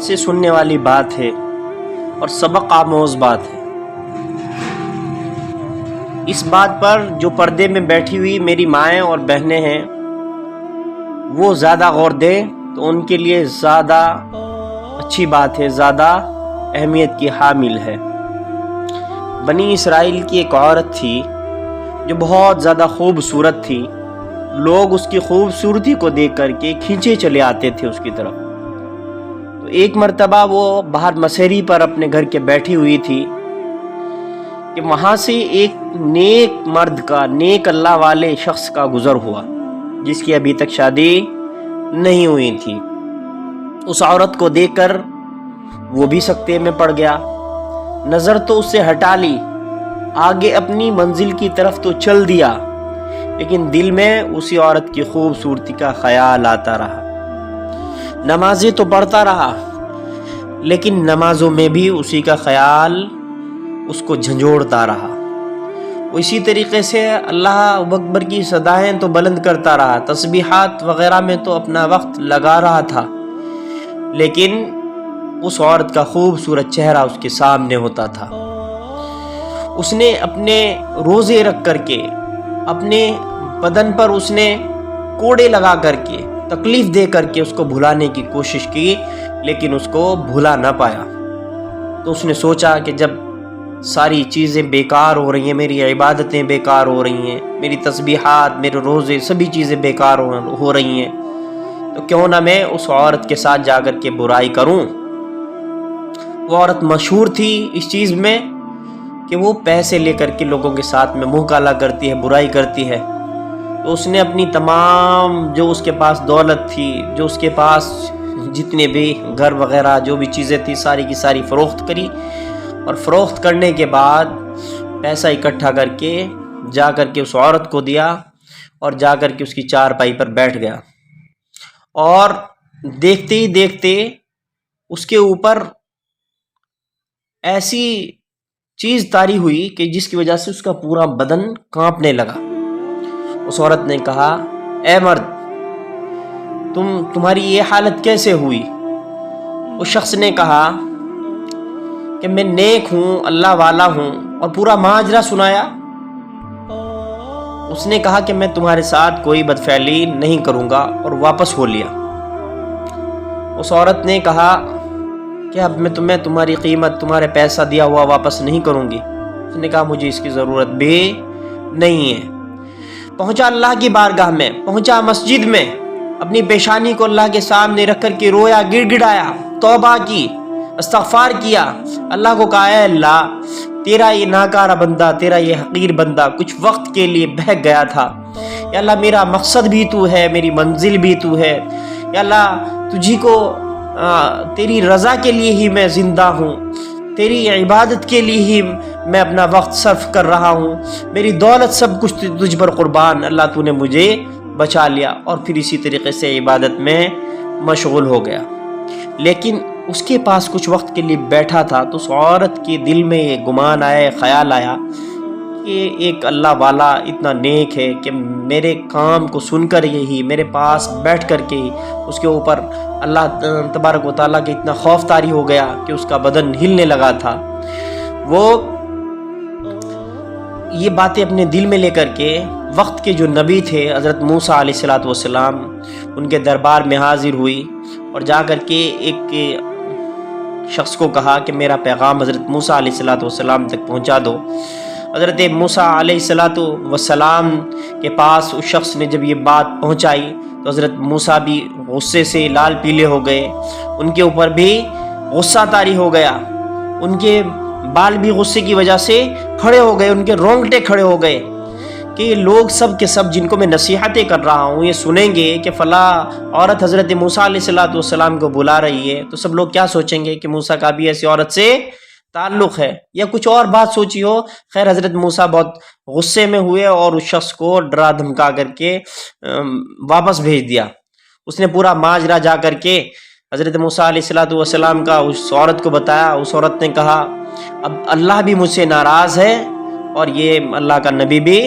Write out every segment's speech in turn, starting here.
سے سننے والی بات ہے اور سبق آموز بات ہے۔ اس بات پر جو پردے میں بیٹھی ہوئی میری مائیں اور بہنیں ہیں وہ زیادہ غور دیں تو ان کے لیے زیادہ اچھی بات ہے، زیادہ اہمیت کی حامل ہے۔ بنی اسرائیل کی ایک عورت تھی جو بہت زیادہ خوبصورت تھی۔ لوگ اس کی خوبصورتی کو دیکھ کر کے کھینچے چلے آتے تھے اس کی طرف۔ تو ایک مرتبہ وہ باہر مسیری پر اپنے گھر کے بیٹھی ہوئی تھی کہ وہاں سے ایک نیک مرد کا، نیک اللہ والے شخص کا گزر ہوا جس کی ابھی تک شادی نہیں ہوئی تھی۔ اس عورت کو دیکھ کر وہ بھی سکتے میں پڑ گیا، نظر تو اس سے ہٹا لی، آگے اپنی منزل کی طرف تو چل دیا، لیکن دل میں اسی عورت کی خوبصورتی کا خیال آتا رہا۔ نمازیں تو پڑھتا رہا لیکن نمازوں میں بھی اسی کا خیال اس کو جھنجھوڑتا رہا۔ وہ اسی طریقے سے اللہ اکبر کی صدائیں تو بلند کرتا رہا، تسبیحات وغیرہ میں تو اپنا وقت لگا رہا تھا، لیکن اس عورت کا خوبصورت چہرہ اس کے سامنے ہوتا تھا۔ اس نے اپنے روزے رکھ کر کے، اپنے بدن پر اس نے کوڑے لگا کر کے، تکلیف دے کر کے اس کو بھلانے کی کوشش کی، لیکن اس کو بھلا نہ پایا۔ تو اس نے سوچا کہ جب ساری چیزیں بیکار ہو رہی ہیں، میری عبادتیں بیکار ہو رہی ہیں، میری تسبیحات، میرے روزے، سبھی چیزیں بیکار ہو رہی ہیں، تو کیوں نہ میں اس عورت کے ساتھ جا کر کے برائی کروں۔ وہ عورت مشہور تھی اس چیز میں کہ وہ پیسے لے کر کے لوگوں کے ساتھ میں منہ کالا کرتی ہے، برائی کرتی ہے۔ تو اس نے اپنی تمام جو اس کے پاس دولت تھی، جو اس کے پاس جتنے بھی گھر وغیرہ جو بھی چیزیں تھی، ساری کی ساری فروخت کری، اور فروخت کرنے کے بعد پیسہ اکٹھا کر کے جا کر کے اس عورت کو دیا، اور جا کر کے اس کی چارپائی پر بیٹھ گیا، اور دیکھتے ہی دیکھتے اس کے اوپر ایسی چیز طاری ہوئی کہ جس کی وجہ سے اس کا پورا بدن کانپنے لگا۔ اس عورت نے کہا، اے مرد، تمہاری یہ حالت کیسے ہوئی؟ اس شخص نے کہا کہ میں نیک ہوں، اللہ والا ہوں، اور پورا ماجرا سنایا۔ اس نے کہا کہ میں تمہارے ساتھ کوئی بدفعلی نہیں کروں گا، اور واپس ہو لیا۔ اس عورت نے کہا کہ اب میں تمہاری قیمت، تمہارے پیسہ دیا ہوا واپس نہیں کروں گی۔ اس نے کہا مجھے اس کی ضرورت بھی نہیں ہے۔ پہنچا اللہ کی بارگاہ میں، پہنچا مسجد میں، اپنی پیشانی کو اللہ کے سامنے رکھ کر کے رویا، گڑ گڑایا، توبہ کی، استغفار کیا، اللہ کو کہا، اے اللہ، تیرا یہ ناکارہ بندہ، تیرا یہ حقیر بندہ کچھ وقت کے لیے بہک گیا تھا۔ یا اللہ، میرا مقصد بھی تو ہے، میری منزل بھی تو ہے۔ یا اللہ، تجھی کو تیری رضا کے لیے ہی میں زندہ ہوں، تیری عبادت کے لیے ہی میں اپنا وقت صرف کر رہا ہوں، میری دولت سب کچھ تجھ پر قربان، اللہ تو نے مجھے بچا لیا۔ اور پھر اسی طریقے سے عبادت میں مشغول ہو گیا۔ لیکن اس کے پاس کچھ وقت کے لیے بیٹھا تھا تو اس عورت کے دل میں یہ گمان آیا، خیال آیا کہ ایک اللہ والا اتنا نیک ہے کہ میرے کام کو سن کر یہی میرے پاس بیٹھ کر کے اس کے اوپر اللہ تبارک و تعالیٰ کے اتنا خوف طاری ہو گیا کہ اس کا بدن ہلنے لگا تھا۔ وہ یہ باتیں اپنے دل میں لے کر کے وقت کے جو نبی تھے حضرت موسیٰ علیہ السلام، ان کے دربار میں حاضر ہوئی، اور جا کر کے ایک شخص کو کہا کہ میرا پیغام حضرت موسیٰ علیہ السلام تک پہنچا دو۔ حضرت موسیٰ علیہ السلام کے پاس اس شخص نے جب یہ بات پہنچائی تو حضرت موسیٰ بھی غصے سے لال پیلے ہو گئے، ان کے اوپر بھی غصہ طاری ہو گیا، ان کے بال بھی غصے کی وجہ سے کھڑے ہو گئے، ان کے رونگٹے کھڑے ہو گئے کہ یہ لوگ سب کے سب جن کو میں نصیحتیں کر رہا ہوں یہ سنیں گے کہ فلاں عورت حضرت موسیٰ علیہ السلام کو بلا رہی ہے، تو سب لوگ کیا سوچیں گے کہ موسیٰ کا بھی ایسی عورت سے تعلق ہے، یا کچھ اور بات سوچی ہو۔ خیر، حضرت موسیٰ بہت غصے میں ہوئے اور اس شخص کو ڈرا دھمکا کر کے واپس بھیج دیا۔ اس نے پورا ماجرا جا کر کے حضرت موسیٰ علیہ السلام کا اس عورت کو بتایا۔ اس عورت نے کہا، اب اللہ بھی مجھ سے ناراض ہے اور یہ اللہ کا نبی بھی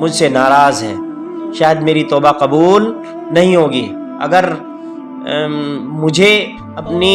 مجھ سے ناراض ہے، شاید میری توبہ قبول نہیں ہوگی۔ اگر مجھے اپنی